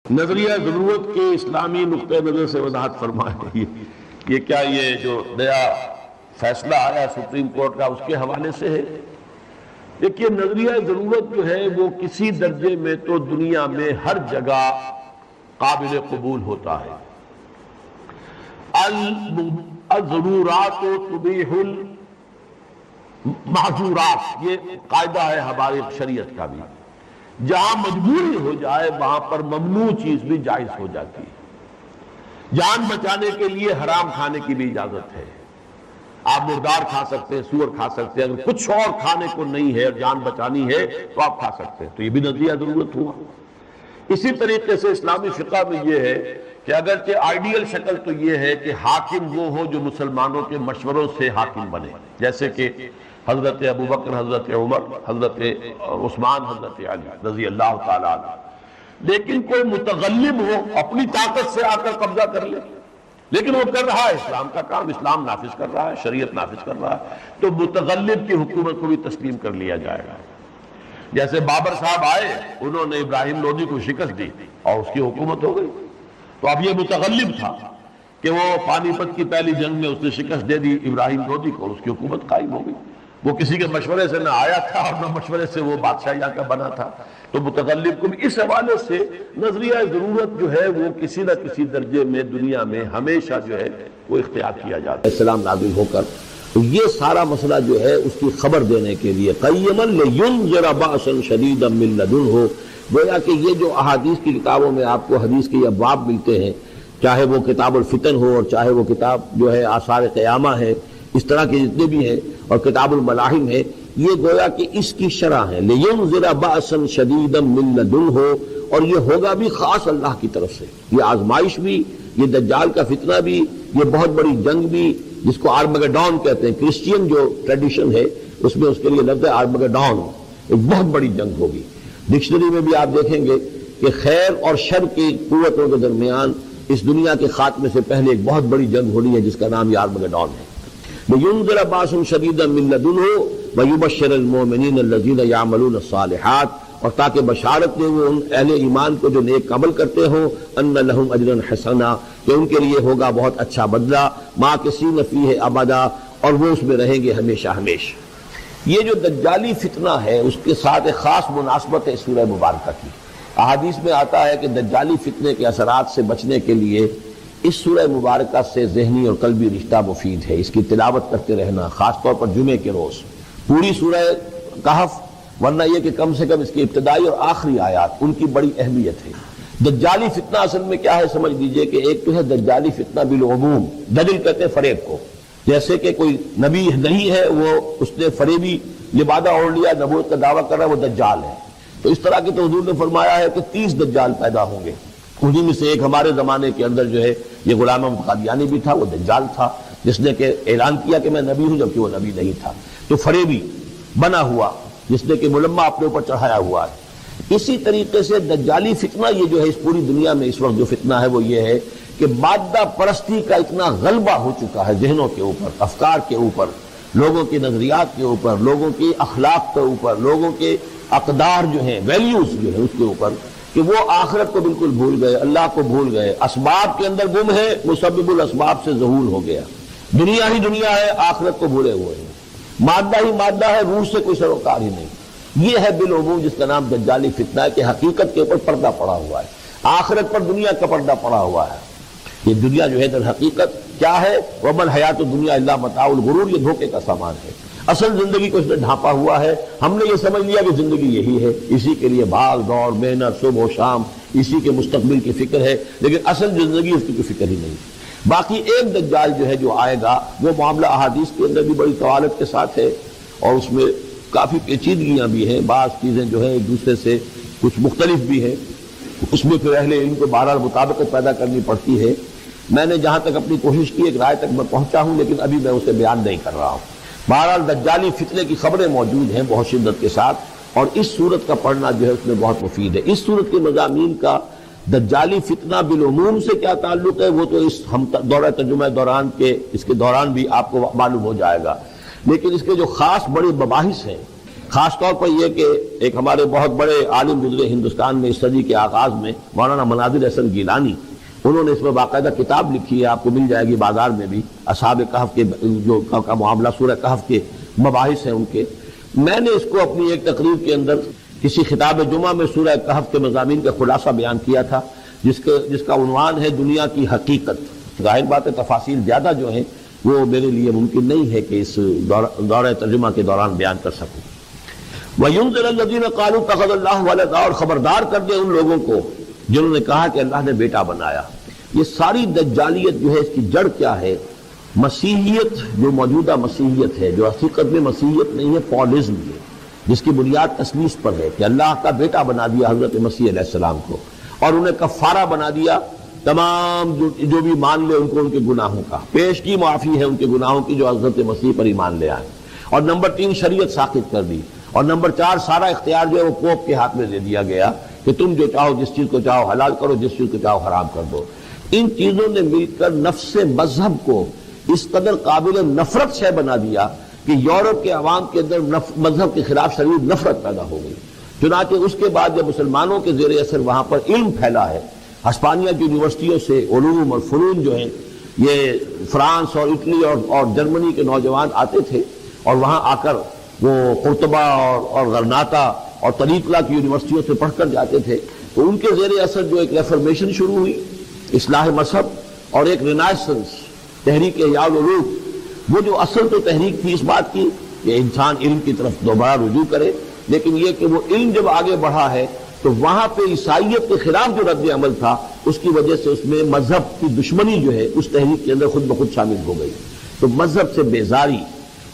نظریہ ضرورت کے اسلامی نقطۂ نظر سے وضاحت فرمائے. یہ کیا یہ جو نیا فیصلہ آیا سپریم کورٹ کا اس کے حوالے سے ہے؟ دیکھیے نظریہ ضرورت جو ہے وہ کسی درجے میں تو دنیا میں ہر جگہ قابل قبول ہوتا ہے. الضرورات تبیح المحظورات، یہ قاعدہ ہے ہماری شریعت کا بھی. جہاں مجبوری ہو جائے وہاں پر ممنوع چیز بھی جائز ہو جاتی ہے. جان بچانے کے لیے حرام کھانے کی بھی اجازت ہے. آپ مردار کھا سکتے ہیں، سور کھا سکتے ہیں، اگر کچھ اور کھانے کو نہیں ہے اور جان بچانی ہے تو آپ کھا سکتے ہیں. تو یہ بھی نظریہ ضرورت ہوا. اسی طریقے سے اسلامی فقہ میں یہ ہے کہ اگرچہ آئیڈیل شکل تو یہ ہے کہ حاکم وہ ہو جو مسلمانوں کے مشوروں سے حاکم بنے، جیسے کہ حضرت ابوبکر، حضرت عمر، حضرت عثمان، حضرت علی رضی اللہ تعالیٰ عنہ. لیکن کوئی متغلب ہو اپنی طاقت سے آ کر قبضہ کر لے، لیکن وہ کر رہا ہے اسلام کا کام، اسلام نافذ کر رہا ہے، شریعت نافذ کر رہا ہے، تو متغلب کی حکومت کو بھی تسلیم کر لیا جائے گا. جیسے بابر صاحب آئے، انہوں نے ابراہیم لودھی کو شکست دی اور اس کی حکومت ہو گئی. تو اب یہ متغلب تھا کہ وہ پانی پت کی پہلی جنگ میں اس نے شکست دے دی ابراہیم لودھی کو اور اس کی حکومت قائم ہو گئی. وہ کسی کے مشورے سے نہ آیا تھا اور نہ مشورے سے وہ بادشاہ یہاں کا بنا تھا. تو متغلب کو بھی اس حوالے سے نظریہ ضرورت جو ہے وہ کسی نہ کسی درجے میں دنیا میں ہمیشہ جو ہے وہ اختیار کیا جاتا ہے. اسلام نازل ہو کر تو یہ سارا مسئلہ جو ہے اس کی خبر دینے کے لیے قیما لینذر بأسا شدیدا من لدنہ، گویا کہ یہ جو احادیث کی کتابوں میں آپ کو حدیث کے ابواب ملتے ہیں، چاہے وہ کتاب الفتن ہو اور چاہے وہ کتاب جو ہے آثار قیامہ ہے، اس طرح کے جتنے بھی ہیں، اور کتاب الملاحم ہے، یہ گویا کہ اس کی شرح ہے. لینذر بأسا شدیدا من لدنہ، اور یہ ہوگا بھی خاص اللہ کی طرف سے. یہ آزمائش بھی، یہ دجال کا فتنہ بھی، یہ بہت بڑی جنگ بھی جس کو آرمگڈون کہتے ہیں. کرسچین جو ٹریڈیشن ہے اس میں اس کے لیے لفظ ہے آرمگڈون، ایک بہت بڑی جنگ ہوگی. ڈکشنری میں بھی آپ دیکھیں گے کہ خیر اور شر کی قوتوں کے درمیان اس دنیا کے خاتمے سے پہلے ایک بہت بڑی جنگ ہونی ہے جس کا نام یہ آرمگڈون ہے. لینذر بأسا شدیدا من لدنہ ویبشر المؤمنین الذین یعملون الصالحات، اور تاکہ بشارت دے وہ ان اہل ایمان کو جو نیک عمل کرتے ہوں، ان لہم اجرا حسنا، کہ ان کے لیے ہوگا بہت اچھا بدلہ، ماکثین فیہ ابدا، اور وہ اس میں رہیں گے ہمیشہ ہمیشہ. یہ جو دجالی فتنہ ہے اس کے ساتھ ایک خاص مناسبت ہے سورہ مبارکہ کی. احادیث میں آتا ہے کہ دجالی فتنے کے اثرات سے بچنے کے لیے اس سورہ مبارکہ سے ذہنی اور قلبی رشتہ مفید ہے. اس کی تلاوت کرتے رہنا، خاص طور پر جمعے کے روز. پوری سورہ کہف، ورنہ یہ کہ کم سے کم اس کی ابتدائی اور آخری آیات ان کی بڑی اہمیت ہے. دجالی فتنہ اصل میں کیا ہے سمجھ لیجئے کہ ایک تو ہے دجالی فتنہ بالعموم، دجل کہتے ہیں فریب کو. جیسے کہ کوئی نبی نہیں ہے، وہ اس نے فریبی لبادہ اوڑھ لیا، نبوت کا دعویٰ کر رہا ہے، وہ دجال ہے. تو اس طرح کی تو حضور نے فرمایا ہے کہ 30 دجال پیدا ہوں گے. انہی میں سے ایک ہمارے زمانے کے اندر جو ہے یہ غلام احمد قادیانی بھی تھا، وہ دجال تھا جس نے کہ اعلان کیا کہ میں نبی ہوں جبکہ وہ نبی نہیں تھا. تو فریبی بنا ہوا جس نے کہ ملمہ اپنے اوپر چڑھایا ہوا ہے. اسی طریقے سے دجالی فتنہ یہ جو ہے اس پوری دنیا میں اس وقت جو فتنہ ہے وہ یہ ہے کہ مادہ پرستی کا اتنا غلبہ ہو چکا ہے ذہنوں کے اوپر، افکار کے اوپر، لوگوں کے نظریات کے اوپر، لوگوں کی اخلاق کے اوپر، لوگوں کے اقدار جو ہیں، ویلیوز جو ہیں اس کے اوپر، کہ وہ آخرت کو بالکل بھول گئے، اللہ کو بھول گئے، اسباب کے اندر گم ہے، مسبب الاسباب سے ظہور ہو گیا. دنیا ہی دنیا ہے، آخرت کو بھولے ہوئے ہیں. مادہ ہی مادہ ہے، روح سے کوئی سروکار ہی نہیں. یہ ہے بالعموم جس کا نام دجالی فتنہ ہے کہ حقیقت کے اوپر پردہ پڑا ہوا ہے، آخرت پر دنیا کا پردہ پڑا ہوا ہے. یہ دنیا جو ہے در حقیقت کیا ہے؟ وَمَا الْحَيَاةُ الدُّنْيَا إِلَّا مَتَاعُ الْغُرُورِ، یہ دھوکے کا سامان ہے. اصل زندگی کو اس نے ڈھانپا ہوا ہے. ہم نے یہ سمجھ لیا کہ زندگی یہی ہے، اسی کے لیے بھاگ دوڑ، محنت، صبح و شام، اسی کے مستقبل کی فکر ہے، لیکن اصل زندگی اس کی کوئی فکر ہی نہیں. باقی ایک دجال جو ہے جو آئے گا وہ معاملہ احادیث کے اندر بھی بڑی طوالت کے ساتھ ہے اور اس میں کافی پیچیدگیاں بھی ہیں. بعض چیزیں جو ہیں ایک دوسرے سے کچھ مختلف بھی ہیں، اس میں پھر اہل علم کو بہرحال مطابقت پیدا کرنی پڑتی ہے. میں نے جہاں تک اپنی کوشش کی ایک رائے تک میں پہنچا ہوں، لیکن ابھی میں اسے بیان نہیں کر رہا ہوں. بہرحال دجالی فتنے کی خبریں موجود ہیں بہت شدت کے ساتھ، اور اس صورت کا پڑھنا جو ہے اس میں بہت مفید ہے. اس صورت کے مضامین کا دجالی فتنہ بالعموم سے کیا تعلق ہے وہ تو اس ہم دورہ ترجمہ دوران کے اس کے دوران بھی آپ کو معلوم ہو جائے گا. لیکن اس کے جو خاص بڑے مباحث ہیں خاص طور پر یہ کہ ایک ہمارے بہت بڑے عالم گزرے ہندوستان میں اس صدی کے آغاز میں، مولانا مناظر حسن گیلانی، انہوں نے اس میں باقاعدہ کتاب لکھی ہے، آپ کو مل جائے گی بازار میں بھی، اصحاب کہف کے جو کا معاملہ سورہ کہف کے مباحث ہیں ان کے۔ میں نے اس کو اپنی ایک تقریر کے اندر کسی خطاب جمعہ میں سورہ کہف کے مضامین کا خلاصہ بیان کیا تھا، جس کا عنوان ہے دنیا کی حقیقت۔ ظاہر بات ہے تفاصیل زیادہ جو ہیں وہ میرے لیے ممکن نہیں ہے کہ اس دورہ ترجمہ کے دوران بیان کر سکوں۔ وَيُنذِرَ الَّذِينَ قَالُوا اتَّخَذَ اللَّهُ وَلَدًا، اور خبردار کر دے ان لوگوں کو جنہوں نے کہا کہ اللہ نے بیٹا بنایا۔ یہ ساری دجالیت جو ہے اس کی جڑ کیا ہے؟ مسیحیت، جو موجودہ مسیحیت ہے، جو حقیقت میں مسیحیت نہیں ہے، پالزم ہے، جس کی بنیاد تثلیث پر ہے کہ اللہ کا بیٹا بنا دیا حضرت مسیح علیہ السلام کو، اور انہیں کفارہ بنا دیا تمام جو بھی مان لے ان کو ان کے گناہوں کا، پیش کی معافی ہے ان کے گناہوں کی جو حضرت مسیح پر ایمان لے آئے، اور نمبر 3 شریعت ساقط کر دی، اور نمبر 4 سارا اختیار جو ہے وہ پوپ کے ہاتھ میں دے دیا گیا کہ تم جو چاہو جس چیز کو چاہو حلال کرو، جس چیز کو چاہو حرام کر دو۔ ان چیزوں نے مل کر نفس مذہب کو اس قدر قابل نفرت سے بنا دیا کہ یورپ کے عوام کے اندر مذہب کے خلاف شدید نفرت پیدا ہو گئی۔ چنانچہ اس کے بعد جب مسلمانوں کے زیر اثر وہاں پر علم پھیلا ہے، ہسپانیہ کی یونیورسٹیوں سے علوم اور فنون جو ہیں یہ فرانس اور اٹلی اور جرمنی کے نوجوان آتے تھے، اور وہاں آ کر وہ قرطبہ اور غرناطہ اور طریقلہ کی یونیورسٹیوں سے پڑھ کر جاتے تھے، تو ان کے زیر اثر جو ایک ریفرمیشن شروع ہوئی، اصلاح مذہب، اور ایک رینائسنس، تحریک احیاء العلوم، وہ جو اصل تو تحریک تھی اس بات کی کہ انسان علم کی طرف دوبارہ رجوع کرے، لیکن یہ کہ وہ علم جب آگے بڑھا ہے تو وہاں پہ عیسائیت کے خلاف جو رد عمل تھا اس کی وجہ سے اس میں مذہب کی دشمنی جو ہے اس تحریک کے اندر خود بخود شامل ہو گئی۔ تو مذہب سے بیزاری،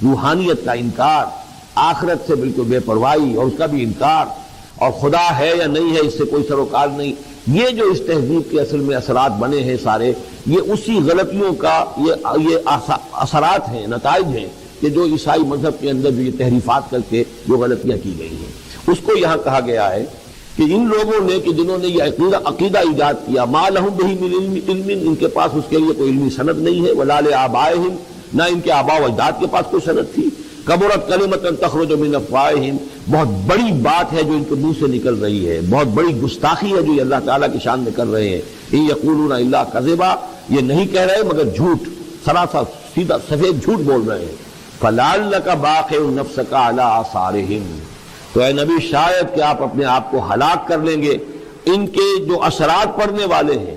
روحانیت کا انکار، آخرت سے بالکل بے پرواہی اور اس کا بھی انکار، اور خدا ہے یا نہیں ہے اس سے کوئی سروکار نہیں، یہ جو اس تہذیب کے اصل میں اثرات بنے ہیں سارے، یہ اسی غلطیوں کا یہ اثرات ہیں، نتائج ہیں کہ جو عیسائی مذہب کے اندر جو یہ تحریفات کر کے جو غلطیاں کی گئی ہیں، اس کو یہاں کہا گیا ہے کہ ان لوگوں نے کہ جنہوں نے یہ عقیدہ ایجاد کیا، ما لہم بہ من علم، ان کے پاس اس کے لیے کوئی علمی سند نہیں ہے، ولا لآبائہم، نہ ان کے آباء و اجداد کے پاس کوئی سند تھی، کبرت کلمۃ تخرج من افواہہم، بہت بڑی بات ہے جو ان کے منہ سے نکل رہی ہے، بہت بڑی گستاخی ہے جو یہ اللہ تعالیٰ کی شان میں کر رہے ہیں، ان یقولون الا کذبا، یہ نہیں کہہ رہے مگر جھوٹ، سراسر سیدھا سفید جھوٹ بول رہے ہیں۔ فلعلک باخع نفسک علی آثارہم، تو اے نبی شاید کہ آپ اپنے آپ کو ہلاک کر لیں گے ان کے جو اثرات پڑنے والے ہیں،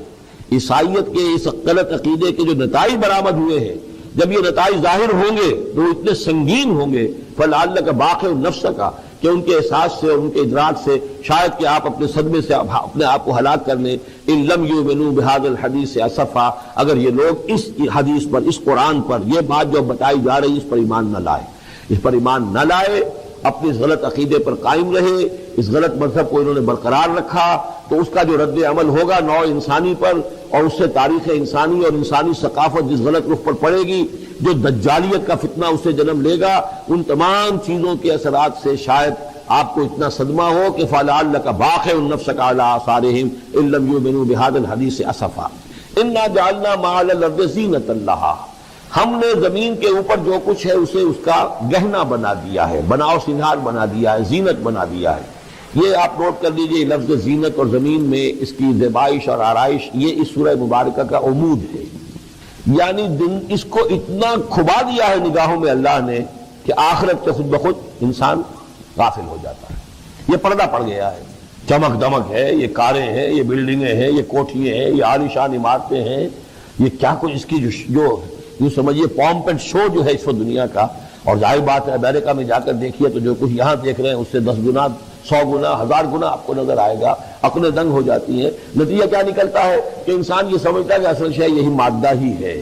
عیسائیت کے اس غلط عقیدے کے جو نتائج برآمد ہوئے ہیں، جب یہ نتائج ظاہر ہوں گے تو اتنے سنگین ہوں گے، فلعلک باخع نفسک، کہ ان کے احساس سے اور ان کے ادراک سے شاید کہ آپ اپنے صدمے سے اپنے آپ کو ہلاک کر لیں۔ ان لم یؤمنوا بہذا الحدیث اسفا، اگر یہ لوگ اس حدیث پر، اس قرآن پر، یہ بات جو بتائی جا رہی اس پر ایمان نہ لائے، اس پر ایمان نہ لائے، اپنے اس غلط عقیدے پر قائم رہے، اس غلط مذہب کو انہوں نے برقرار رکھا، تو اس کا جو رد عمل ہوگا نوع انسانی پر، اور اس سے تاریخ انسانی اور انسانی ثقافت جس غلط رخ پر پڑے گی، جو دجالیت کا فتنہ اس سے جنم لے گا، ان تمام چیزوں کے اثرات سے شاید آپ کو اتنا صدمہ ہو کہ فلعلک باخع نفسک علی آثارہم ان لم یؤمنوا بہذا الحدیث اسفا انا جعلنا ما علی الارض زینۃ لہا، ہم نے زمین کے اوپر جو کچھ ہے اسے اس کا گہنا بنا دیا ہے، بناؤ سنگھار بنا دیا ہے، زینت بنا دیا ہے۔ یہ آپ نوٹ کر لیجئے، لفظ زینت اور زمین میں اس کی زیبائش اور آرائش یہ اس سورہ مبارکہ کا عمود ہے، یعنی اس کو اتنا کھبا دیا ہے نگاہوں میں اللہ نے کہ آخرت سے خود بخود انسان غافل ہو جاتا ہے۔ یہ پردہ پڑ گیا ہے، چمک دمک ہے، یہ کاریں ہیں، یہ بلڈنگیں ہیں، یہ کوٹھیاں ہیں، یہ عالیشان عمارتیں ہیں، یہ کیا کچھ اس کی جو یوں سمجھیے پومپ اینڈ شو جو ہے اس وقت دنیا کا، اور ظاہر بات ہے امریکہ میں جا کر دیکھیے تو جو کچھ یہاں دیکھ رہے ہیں اس سے 10 گنا 100 گنا 1000 گنا آپ کو نظر آئے گا، عقلیں دنگ ہو جاتی ہیں۔ نتیجہ کیا نکلتا ہے کہ انسان یہ سمجھتا ہے کہ اصل شے یہی مادہ ہی ہے،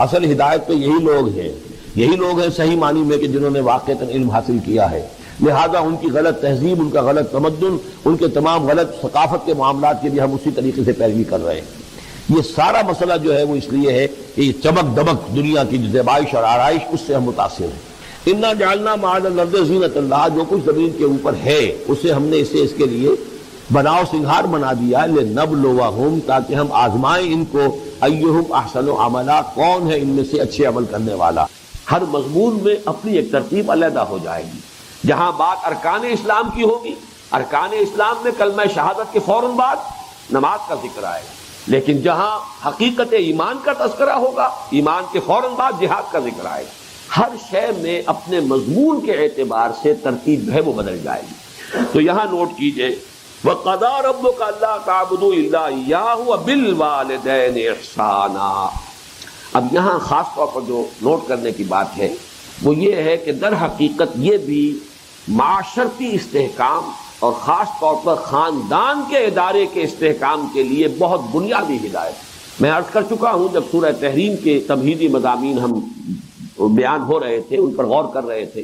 اصل ہدایت تو یہی لوگ ہیں، یہی لوگ ہیں صحیح معنی میں کہ جنہوں نے واقعتاً علم حاصل کیا ہے، لہذا ان کی غلط تہذیب، ان کا غلط تمدن، ان کے تمام غلط ثقافت کے معاملات کے بھی ہم اسی طریقے سے پیروی کر رہے ہیں۔ یہ سارا مسئلہ جو ہے وہ اس لیے ہے کہ یہ چمک دمک دنیا کی زیبائش اور آرائش اس سے ہم متاثر ہیں۔ انا جعلنا ما علی الارض زینۃ لہا، جو کچھ زمین کے اوپر ہے اسے ہم نے اسے اس کے لیے بناؤ سنگھار بنا دیا، لنبلوہم، تاکہ ہم آزمائیں ان کو، ایہم احسن عملا، کون ہے ان میں سے اچھے عمل کرنے والا۔ ہر مضمون میں اپنی ایک ترتیب علیحدہ ہو جائے گی، جہاں بات ارکان اسلام کی ہوگی، ارکان اسلام میں کلمہ شہادت کے فوراً بعد نماز کا ذکر آئے گا، لیکن جہاں حقیقت ایمان کا تذکرہ ہوگا، ایمان کے فوراً بعد جہاد کا ذکر آئے گا۔ ہر شے میں اپنے مضمون کے اعتبار سے ترتیب جو ہے وہ بدل جائے گی۔ تو یہاں نوٹ کیجئے وَقَضَىٰ رَبُّكَ أَلَّا تَعْبُدُوا إِلَّا إِيَّاهُ وَبِالْوَالِدَيْنِ إِحْسَانًا۔ اب یہاں خاص طور پر جو نوٹ کرنے کی بات ہے وہ یہ ہے کہ در حقیقت یہ بھی معاشرتی استحکام اور خاص طور پر خاندان کے ادارے کے استحکام کے لیے بہت بنیادی ہدایت۔ میں عرض کر چکا ہوں جب سورہ تحریم کے تمہیدی مضامین ہم بیان ہو رہے تھے، ان پر غور کر رہے تھے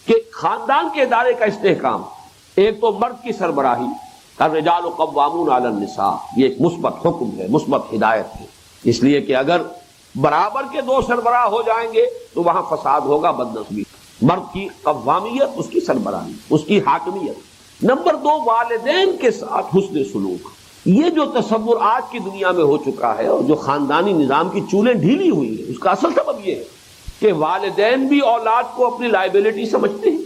کہ خاندان کے ادارے کا استحکام، ایک تو مرد کی سربراہی، الرجال قوامون علی النساء، یہ ایک مثبت حکم ہے، مثبت ہدایت ہے، اس لیے کہ اگر برابر کے دو سربراہ ہو جائیں گے تو وہاں فساد ہوگا، بدنصبی۔ مرد کی قوامیت، اس کی سربراہی، اس کی حاکمیت۔ نمبر دو، والدین کے ساتھ حسن سلوک۔ یہ جو تصور آج کی دنیا میں ہو چکا ہے اور جو خاندانی نظام کی چولیں ڈھیلی ہوئی ہے، اس کا اصل سبب یہ ہے کہ والدین بھی اولاد کو اپنی لائبلٹی سمجھتے ہیں،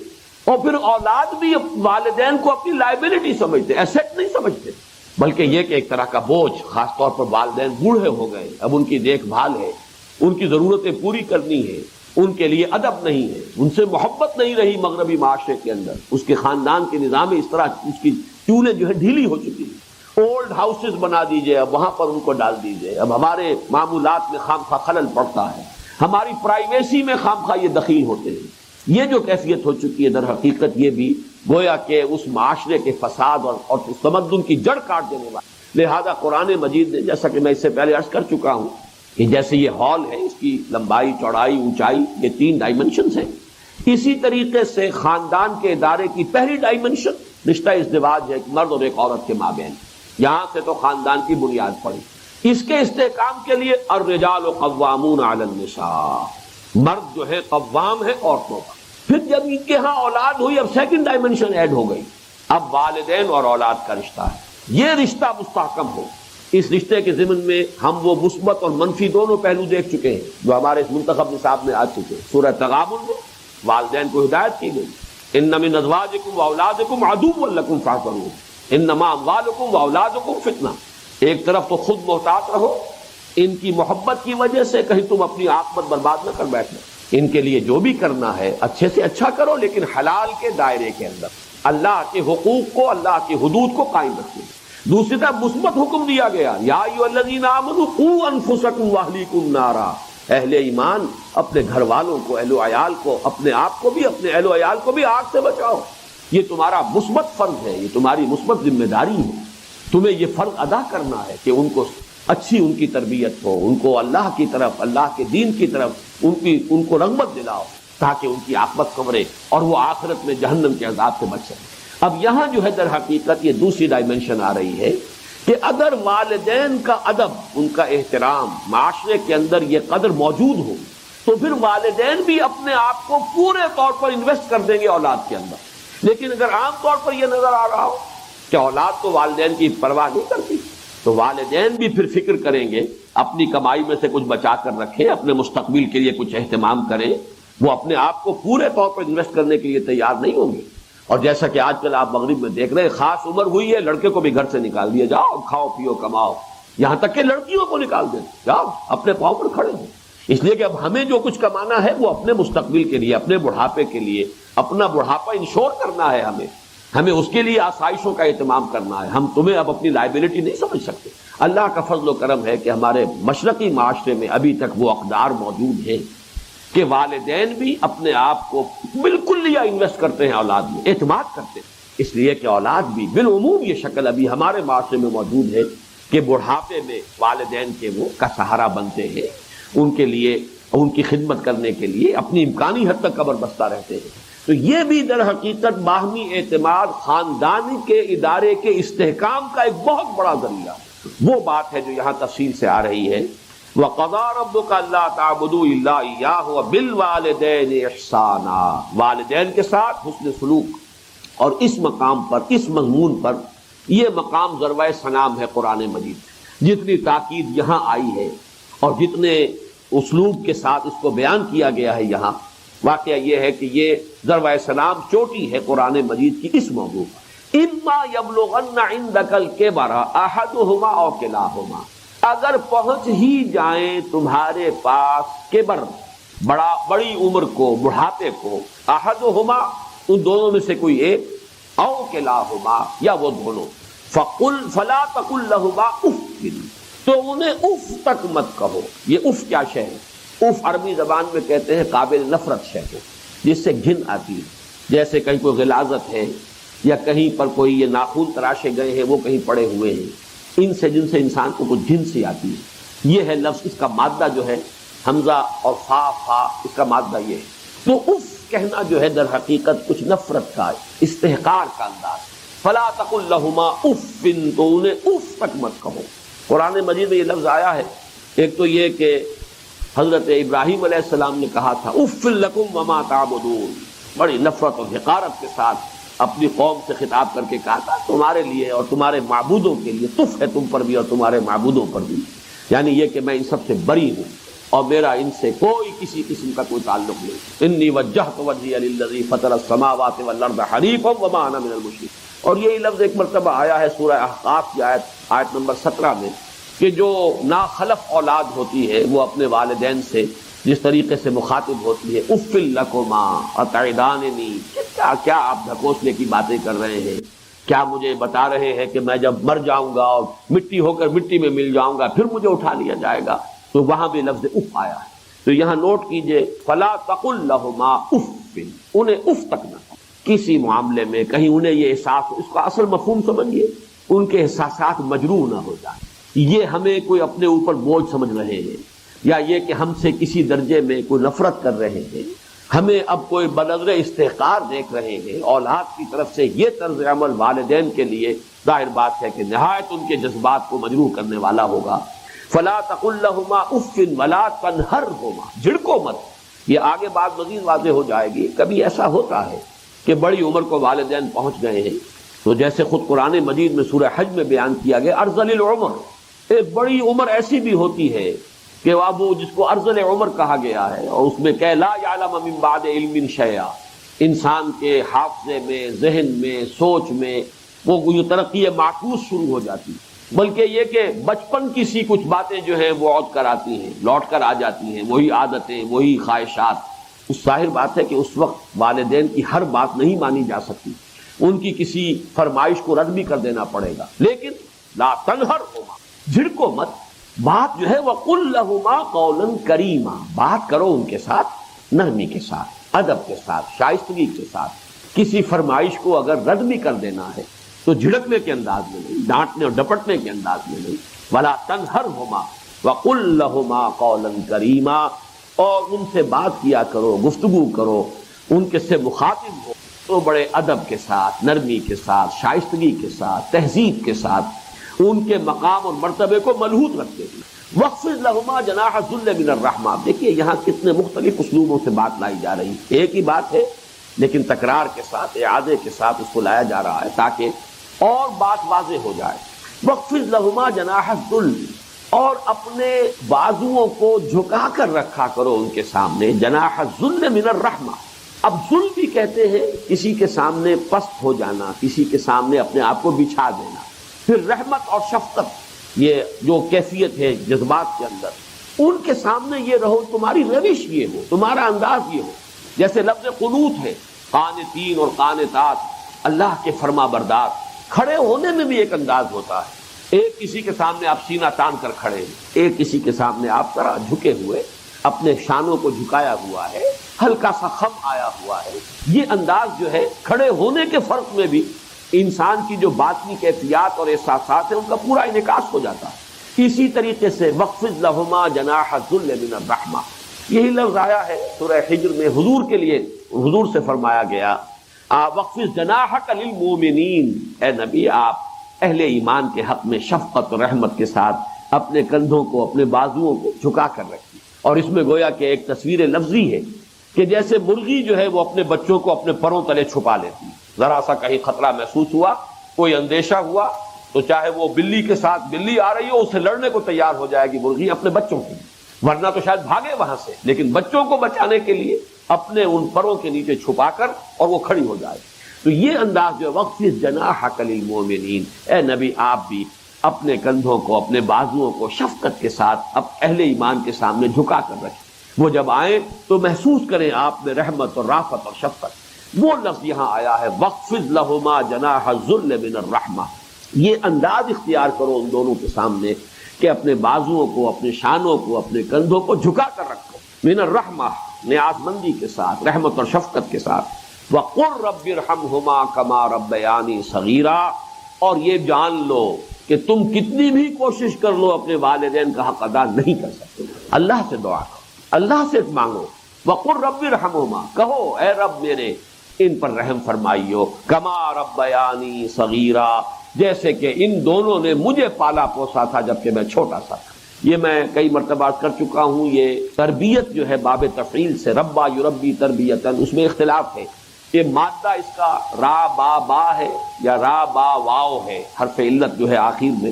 اور پھر اولاد بھی والدین کو اپنی لائبلٹی سمجھتے ہیں، ایسٹ نہیں سمجھتے، بلکہ یہ کہ ایک طرح کا بوجھ۔ خاص طور پر والدین بوڑھے ہو گئے، اب ان کی دیکھ بھال ہے، ان کی ضرورتیں پوری کرنی ہے، ان کے لیے ادب نہیں ہے، ان سے محبت نہیں رہی مغربی معاشرے کے اندر، اس کے خاندان کے نظام میں اس طرح اس کی چولیں جو ہے ڈھیلی ہو چکی ہیں۔ اولڈ ہاؤسز بنا دیجئے، اب وہاں پر ان کو ڈال دیجئے، اب ہمارے معمولات میں خام خواہ خلل پڑتا ہے، ہماری پرائیویسی میں خام خواہ یہ دخیل ہوتے ہیں۔ یہ جو کیفیت ہو چکی ہے در حقیقت یہ بھی گویا کہ اس معاشرے کے فساد اور تمدن کی جڑ کاٹ دینے والا۔ لہذا قرآن مجید نے، جیسا کہ میں اس سے پہلے عرض کر چکا ہوں کہ جیسے یہ ہال ہے، اس کی لمبائی، چوڑائی، اونچائی، یہ 3 ڈائمنشنز ہیں، اسی طریقے سے خاندان کے ادارے کی پہلی ڈائمنشن رشتہ ازدواج ہے، ایک مرد اور ایک عورت کے مابین۔ یہاں سے تو خاندان کی بنیاد پڑی۔ اس کے استحکام کے لیے الرجال قوامون علی النساء، مرد جو ہے قوام ہے عورتوں پر۔ پھر جب ان کے ہاں اولاد ہوئی، اب سیکنڈ ڈائمنشن ایڈ ہو گئی، اب والدین اور اولاد کا رشتہ ہے۔ یہ رشتہ مستحکم ہو، اس رشتے کے ضمن میں ہم وہ مثبت اور منفی دونوں پہلو دیکھ چکے ہیں جو ہمارے اس منتخب نصاب میں آ چکے ہیں۔ سورہ تغابن میں والدین کو ہدایت کی گئی، ان من ازواجکم واولادکم عدو لکم فاحذروہ انما اموالکم واولادکم فتنہ۔ ایک طرف تو خود محتاط رہو، ان کی محبت کی وجہ سے کہیں تم اپنی عاقبت برباد نہ کر بیٹھو، ان کے لیے جو بھی کرنا ہے اچھے سے اچھا کرو، لیکن حلال کے دائرے کے اندر اللہ کے حقوق کو، اللہ کی حدود کو قائم رکھو۔ دوسری طرف مثبت حکم دیا گیا، یا ایھا الذین آمنوا قوا انفسکم واہلیکم نارا، اہل ایمان اپنے گھر والوں کو، اہل و عیال کو، اپنے آپ کو بھی، اپنے اہل و عیال کو بھی آگ سے بچاؤ۔ یہ تمہارا مثبت فرض ہے، یہ تمہاری مثبت ذمہ داری ہے، تمہیں یہ فرض ادا کرنا ہے کہ ان کو اچھی ان کی تربیت ہو، ان کو اللہ کی طرف، اللہ کے دین کی طرف ان کو رغبت دلاؤ تاکہ ان کی عاقبت سنورے اور وہ آخرت میں جہنم کے عذاب سے بچ سکے۔ اب یہاں جو ہے در حقیقت یہ دوسری ڈائمنشن آ رہی ہے کہ اگر والدین کا ادب، ان کا احترام معاشرے کے اندر یہ قدر موجود ہو تو پھر والدین بھی اپنے آپ کو پورے طور پر انویسٹ کر دیں گے اولاد کے اندر۔ لیکن اگر عام طور پر یہ نظر آ رہا ہو کہ اولاد تو والدین کی پرواہ نہیں کرتی، تو والدین بھی پھر فکر کریں گے، اپنی کمائی میں سے کچھ بچا کر رکھیں، اپنے مستقبل کے لیے کچھ اہتمام کریں، وہ اپنے آپ کو پورے طور پر انویسٹ کرنے کے لیے تیار نہیں ہوں گے۔ اور جیسا کہ آج کل آپ مغرب میں دیکھ رہے ہیں، خاص عمر ہوئی ہے، لڑکے کو بھی گھر سے نکال دیا، جاؤ کھاؤ پیو کماؤ، یہاں تک کہ لڑکیوں کو نکال دیں، جاؤ اپنے پاؤں پر کھڑے ہوں۔ اس لیے کہ اب ہمیں جو کچھ کمانا ہے وہ اپنے مستقبل کے لیے، اپنے بڑھاپے کے لیے، اپنا بڑھاپا انشور کرنا ہے، ہمیں اس کے لیے آسائشوں کا اہتمام کرنا ہے۔ ہم تمہیں اب اپنی لائبلٹی نہیں سمجھ سکتے۔ اللہ کا فضل و کرم ہے کہ ہمارے مشرقی معاشرے میں ابھی تک وہ اقدار موجود ہیں کہ والدین بھی اپنے آپ کو بالکل لیا انویسٹ کرتے ہیں اولاد میں، اعتماد کرتے ہیں، اس لیے کہ اولاد بھی بالعموم یہ شکل ابھی ہمارے معاشرے میں موجود ہے کہ بڑھاپے میں والدین کے وہ کا سہارا بنتے ہیں، ان کے لیے، ان کی خدمت کرنے کے لیے اپنی امکانی حد تک قبر بستہ رہتے ہیں۔ تو یہ بھی در حقیقت باہمی اعتماد، خاندانی کے ادارے کے استحکام کا ایک بہت بڑا ذریعہ ہے۔ وہ بات ہے جو یہاں تفصیل سے آ رہی ہے، وَقَضَىٰ رَبُّكَ أَلَّا تَعْبُدُوا إِلَّا إِيَّاهُ وَبِالْوَالِدَيْنِ إِحْسَانًا، والدین کے ساتھ حسن سلوک۔ اور اس مقام پر، اس مضمون پر، یہ مقام ذروۂ سنام ہے قرآن مجید۔ جتنی تاکید یہاں آئی ہے اور جتنے اسلوب کے ساتھ اس کو بیان کیا گیا ہے یہاں، واقعہ یہ ہے کہ یہ ضرب سلام چوٹی ہے قرآن مجید کی اس موضوع پر۔ اما یبلغن عندک الکبر احدہما او کلاہما، اگر پہنچ ہی جائیں تمہارے پاس کبر، بڑی عمر کو، بڑھاپے کو، احدہما ان دونوں میں سے کوئی ایک، او کلاہما یا وہ دونوں، فلا تقل لہما اف، تو انہیں اف تک مت کہو۔ یہ اف کیا شے ہے؟ اف عربی زبان میں کہتے ہیں قابل نفرت شے کو، جس سے گھن آتی ہے، جیسے کہیں کوئی غلاظت ہے یا کہیں پر کوئی یہ ناخن تراشے گئے ہیں وہ کہیں پڑے ہوئے ہیں، ان سے جن سے انسان کو کچھ گھن سی آتی ہے، یہ ہے لفظ۔ اس کا مادہ جو ہے حمزہ اور فا، اس کا مادہ یہ ہے۔ تو اف کہنا جو ہے در حقیقت کچھ نفرت کا، استحقار کا انداز۔ فلا تقل لہما اف، تو انہیں اف تک مت کہو۔ قرآن مجید میں یہ لفظ آیا ہے، ایک تو یہ کہ حضرت ابراہیم علیہ السلام نے کہا تھا اف لکم وما تعبدون، بڑی نفرت اور حقارت کے ساتھ اپنی قوم سے خطاب کر کے کہا تھا تمہارے لیے اور تمہارے معبودوں کے لیے تف ہے، تم پر بھی اور تمہارے معبودوں پر بھی، یعنی یہ کہ میں ان سب سے بری ہوں اور میرا ان سے کوئی کسی قسم کا کوئی تعلق نہیں۔ انی وجہت وجہی للذی فطر السماوات والارض حنیفا وما انا من المشرکین۔ اور یہی لفظ ایک مرتبہ آیا ہے سورہ احقاف کی آیت نمبر 17 میں کہ جو ناخلف اولاد ہوتی ہے وہ اپنے والدین سے جس طریقے سے مخاطب ہوتی ہے، اف لکما اتعداننی، کیا آپ ڈھکوسلے کی باتیں کر رہے ہیں؟ کیا مجھے بتا رہے ہیں کہ میں جب مر جاؤں گا اور مٹی ہو کر مٹی میں مل جاؤں گا پھر مجھے اٹھا لیا جائے گا؟ تو وہاں بھی لفظ اف آیا ہے۔ تو یہاں نوٹ کیجئے فلا تقل لہما اف، انہیں اف تک نہ کسی معاملے میں کہیں انہیں یہ احساس ہو، اس کا اصل مفہوم سمجھیے، ان کے احساسات مجروح نہ ہو جائیں، یہ ہمیں کوئی اپنے اوپر بوجھ سمجھ رہے ہیں، یا یہ کہ ہم سے کسی درجے میں کوئی نفرت کر رہے ہیں، ہمیں اب کوئی بنظر استحقار دیکھ رہے ہیں۔ اولاد کی طرف سے یہ طرز عمل والدین کے لیے ظاہر بات ہے کہ نہایت ان کے جذبات کو مجروح کرنے والا ہوگا۔ فلا تقل لہما اف ولا تنہرہما، جھڑکو مت۔ یہ آگے بات مزید واضح ہو جائے گی۔ کبھی ایسا ہوتا ہے کہ بڑی عمر کو والدین پہنچ گئے ہیں، تو جیسے خود قرآن مجید میں سورہ حج میں بیان کیا گیا ارذل العمر، ایک بڑی عمر ایسی بھی ہوتی ہے کہ وہ جس کو ارذل عمر کہا گیا ہے، اور اس میں کہ لا یعلم من بعد علم شیئا، انسان کے حافظے میں، ذہن میں، سوچ میں وہ ترقی معکوس شروع ہو جاتی، بلکہ یہ کہ بچپن کی سی کچھ باتیں جو ہیں وہ عود کر آتی ہیں، لوٹ کر آ جاتی ہیں، وہی عادتیں، وہی خواہشات۔ اس ظاہر بات ہے کہ اس وقت والدین کی ہر بات نہیں مانی جا سکتی، ان کی کسی فرمائش کو رد بھی کر دینا پڑے گا، لیکن لا تنہرہما، جھڑکو مت۔ بات جو ہے وَقُلْ لَهُمَا قَوْلًا كَرِيمًا، بات کرو ان کے ساتھ نرمی کے ساتھ، ادب کے ساتھ، شائستگی کے ساتھ۔ کسی فرمائش کو اگر رد بھی کر دینا ہے تو جھڑکنے کے انداز میں نہیں، ڈانٹنے اور ڈپٹنے کے انداز میں نہیں۔ وَلَا تَنْهَرْهُمَا وَقُلْ لَهُمَا قَوْلًا كَرِيمًا، اور ان سے بات کیا کرو، گفتگو کرو، ان کے سے مخاطب ہو تو بڑے ادب کے ساتھ، نرمی کے ساتھ، شائستگی کے ساتھ، تہذیب کے ساتھ، ان کے مقام اور مرتبے کو ملحوظ رکھتے ہیں۔ وَخْفِضْ لَهُمَا جَنَاحَ الذُّلِّ مِنَ الرَّحْمَةِ، دیکھیے یہاں کتنے مختلف اسلوبوں سے بات لائی جا رہی ہے، ایک ہی بات ہے لیکن تکرار کے ساتھ، اعادے کے ساتھ اس کو لایا جا رہا ہے تاکہ اور بات واضح ہو جائے۔ وَخْفِضْ لَهُمَا جَنَاحَ الذُّلِّ، اور اپنے بازوؤں کو جھکا کر رکھا کرو ان کے سامنے، جناح الذل من الرحمہ۔ اب ذل بھی کہتے ہیں کسی کے سامنے پست ہو جانا، کسی کے سامنے اپنے آپ کو بچھا دینا۔ پھر رحمت اور شفقت، یہ جو کیفیت ہے جذبات کے اندر، ان کے سامنے یہ رہو، تمہاری روش یہ ہو، تمہارا انداز یہ ہو۔ جیسے لفظ قنوت ہے، قانتین اور قانتات، اللہ کے فرما بردار، کھڑے ہونے میں بھی ایک انداز ہوتا ہے۔ ایک کسی کے سامنے آپ سینہ تان کر کھڑے ہیں، ایک کسی کے سامنے آپ ذرا جھکے ہوئے، اپنے شانوں کو جھکایا ہوا ہے، ہلکا سا خم آیا ہوا ہے۔ یہ انداز جو ہے کھڑے ہونے کے فرق میں بھی انسان کی جو باطنی کیفیات اور احساسات ہیں ان کا پورا انعکاس ہو جاتا ہے۔ اسی طریقے سے وَخْفِضْ لَهُمَا جَنَاحَ الذُّلِّ مِنَ الرَّحْمَةِ، یہی لفظ آیا ہے سورہ حجر میں حضور کے لیے، حضور سے فرمایا گیا وَخْفِضْ جَنَاحَكَ لِلْمُؤْمِنِينَ، اے نبی آپ اہل ایمان کے حق میں شفقت اور رحمت کے ساتھ اپنے کندھوں کو، اپنے بازوؤں کو جھکا کر رکھیے۔ اور اس میں گویا کہ ایک تصویر لفظی ہے کہ جیسے مرغی جو ہے وہ اپنے بچوں کو اپنے پروں تلے چھپا لیتی ہے، ذرا سا کہیں خطرہ محسوس ہوا، کوئی اندیشہ ہوا تو چاہے وہ بلی کے ساتھ بلی آ رہی ہو اس سے لڑنے کو تیار ہو جائے گی مرغی اپنے بچوں کے لیے، ورنہ تو شاید بھاگے وہاں سے، لیکن بچوں کو بچانے کے لیے اپنے ان پروں کے نیچے چھپا کر اور وہ کھڑی ہو جائے. تو یہ انداز جو وقفز جناحک للمؤمنین، اے نبی آپ بھی اپنے کندھوں کو، اپنے بازوؤں کو شفقت کے ساتھ اب اہل ایمان کے سامنے جھکا کر رکھیں. وہ جب آئیں تو محسوس کریں آپ میں رحمت اور رافت اور شفقت. وہ لفظ یہاں آیا ہے وَخْفِضْ لَهُمَا جَنَاحَ الذُّلِّ مِنَ الرَّحْمَةِ. یہ انداز اختیار کرو ان دونوں کے سامنے کہ اپنے بازوؤں کو، اپنے شانوں کو، اپنے کندھوں کو جھکا کر رکھو. من الرحمہ، نیاز مندی کے ساتھ، رحمت اور شفقت کے ساتھ. وَقُلْ رَبِّ ارْحَمْهُمَا كَمَا رَبَّيَانِي صَغِيرًا. اور یہ جان لو کہ تم کتنی بھی کوشش کر لو اپنے والدین کا حق ادا نہیں کر سکتے. اللہ سے دعا کرو، اللہ سے مانگو. وَقُلْ رَبِّ ارْحَمْهُمَا، کہو اے رب میرے ان پر رحم فرمائیو. کما ربیانی صغیرا، جیسے کہ ان دونوں نے مجھے پالا پوسا تھا جبکہ میں چھوٹا سا تھا. یہ میں کئی مرتبہ کر چکا ہوں. یہ تربیت جو ہے باب تفعیل سے، ربا یربی تربیتاً، اس میں اختلاف ہے. یہ مادہ اس کا را با با ہے یا را با واو ہے، حرف علت جو ہے آخر میں.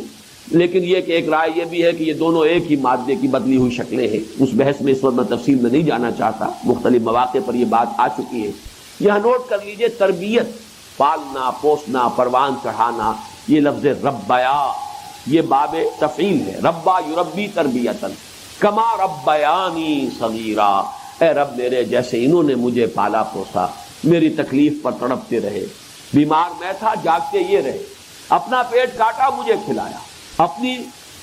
لیکن یہ کہ ایک رائے یہ بھی ہے کہ یہ دونوں ایک ہی مادے کی بدلی ہوئی شکلیں ہیں. اس بحث میں اس وقت میں تفصیل میں نہیں جانا چاہتا، مختلف مواقع پر یہ بات آ چکی ہے. یہاں نوٹ کر لیجئے، تربیت، پالنا پوسنا پروان چڑھانا، یہ لفظ ربیا یہ باب تفعیل ہے. ربا یربی تربیتاً کما ربیانی صغیرا. اے رب میرے جیسے انہوں نے مجھے پالا پوسا، میری تکلیف پر تڑپتے رہے، بیمار میں تھا جاگتے یہ رہے، اپنا پیٹ کاٹا مجھے کھلایا، اپنی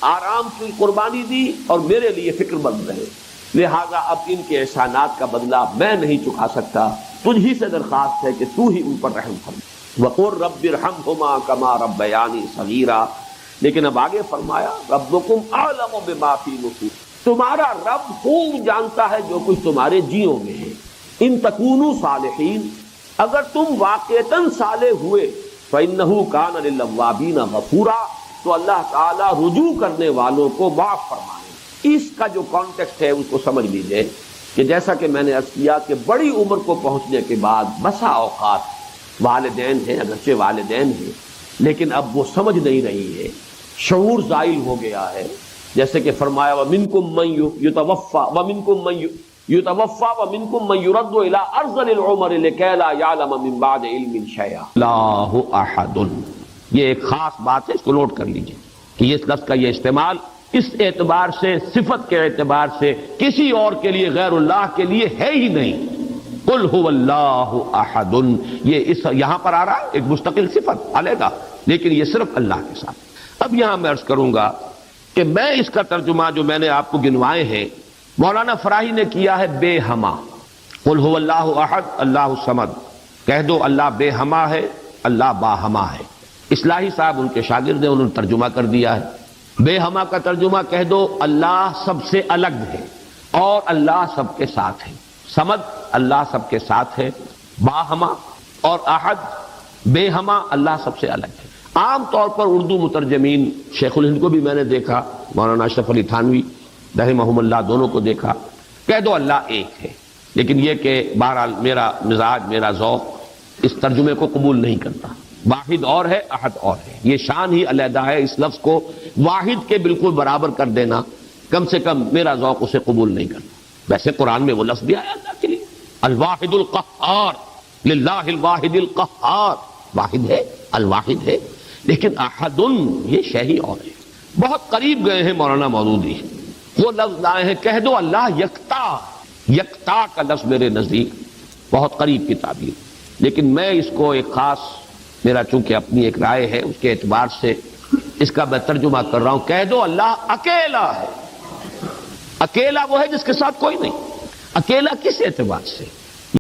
آرام کی قربانی دی اور میرے لیے فکر مند رہے. لہذا اب ان کے احسانات کا بدلہ میں نہیں چکا سکتا، تجھ ہی سے درخواست ہے کہ تو ہی ان پر رحم فرما. وَقُلْ رَبِّ ارْحَمْهُمَا كَمَا رَبَّيَانِي صَغِيرًا. لیکن اب آگے فرمایا ربکم اعلم بما فی نفوسکم، تمہارا رب خوب جانتا ہے جو کچھ تمہارے جیوں میں ہے. ان تکونوا صالحین، اگر تم واقعتاً صالح ہوئے، فإنہ کان للأوابین غفورا، تو اللہ تعالی رجوع کرنے والوں کو معاف فرمائے. اس کا جو کانٹیکسٹ ہے اس کو سمجھ لیجئے کہ جیسا کہ میں نے عرض کیا کہ بڑی عمر کو پہنچنے کے بعد بسا اوقات والدین ہیں، اگرچہ والدین ہیں لیکن اب وہ سمجھ نہیں رہی ہے، شعور زائل ہو گیا ہے. جیسے کہ فرمایا وَمِنْكُمْ مَنْ يُتَوَفَّى وَمِنْكُمْ مَنْ يُتَوَفَّى وَمِنْكُمْ مَنْ يُرَدُّ إِلَىٰ أَرْذَلِ الْعُمَرِ لِكَيْ لَا يَعْلَمَ مِنْ بَعْدِ عِلْمٍ شَيْئًا. اللہ احد، یہ ایک خاص بات ہے، اس کو نوٹ کر لیجئے کہ یہ اس لفظ کا یہ استعمال اس اعتبار سے، صفت کے اعتبار سے کسی اور کے لیے غیر اللہ کے لیے ہے ہی نہیں. قل هو اللہ احد، یہ اس یہاں پر آ رہا ہے ایک مستقل صفت علیحدہ، لیکن یہ صرف اللہ کے ساتھ. اب یہاں میں عرض کروں گا کہ میں اس کا ترجمہ جو میں نے آپ کو گنوائے ہیں مولانا فراہی نے کیا ہے بے ہما. قل هو اللہ احد اللہ الصمد، کہہ دو اللہ بے ہما ہے، اللہ با ہما ہے. اصلاحی صاحب ان کے شاگرد ہیں، انہوں نے ترجمہ کر دیا ہے. بے ہما کا ترجمہ کہہ دو اللہ سب سے الگ ہے اور اللہ سب کے ساتھ ہے. صمد اللہ سب کے ساتھ ہے، با ہما اور احد بے ہما اللہ سب سے الگ ہے. عام طور پر اردو مترجمین، شیخ الہند کو بھی میں نے دیکھا، مولانا اشرف علی تھانوی رحمہم اللہ دونوں کو دیکھا، کہہ دو اللہ ایک ہے. لیکن یہ کہ بہرحال میرا مزاج، میرا ذوق اس ترجمے کو قبول نہیں کرتا. واحد اور ہے، احد اور ہے، یہ شان ہی علیحدہ ہے. اس لفظ کو واحد کے بالکل برابر کر دینا کم سے کم میرا ذوق اسے قبول نہیں کرتا. ویسے قرآن میں وہ لفظ بھی آیا اللہ کے لیے، الواحد القہار، للہ الواحد القہار، واحد ہے، الواحد ہے. لیکن احد یہ شے ہی اور ہے. بہت قریب گئے ہیں مولانا مودودی، وہ لفظ لائے ہیں کہہ دو اللہ یکتا. یکتا کا لفظ میرے نزدیک بہت قریب کی تعبیر، لیکن میں اس کو ایک خاص، میرا چونکہ اپنی ایک رائے ہے اس کے اعتبار سے اس کا میں ترجمہ کر رہا ہوں. کہہ دو اللہ اکیلا ہے. اکیلا وہ ہے جس کے ساتھ کوئی نہیں. اکیلا کس اعتبار سے؟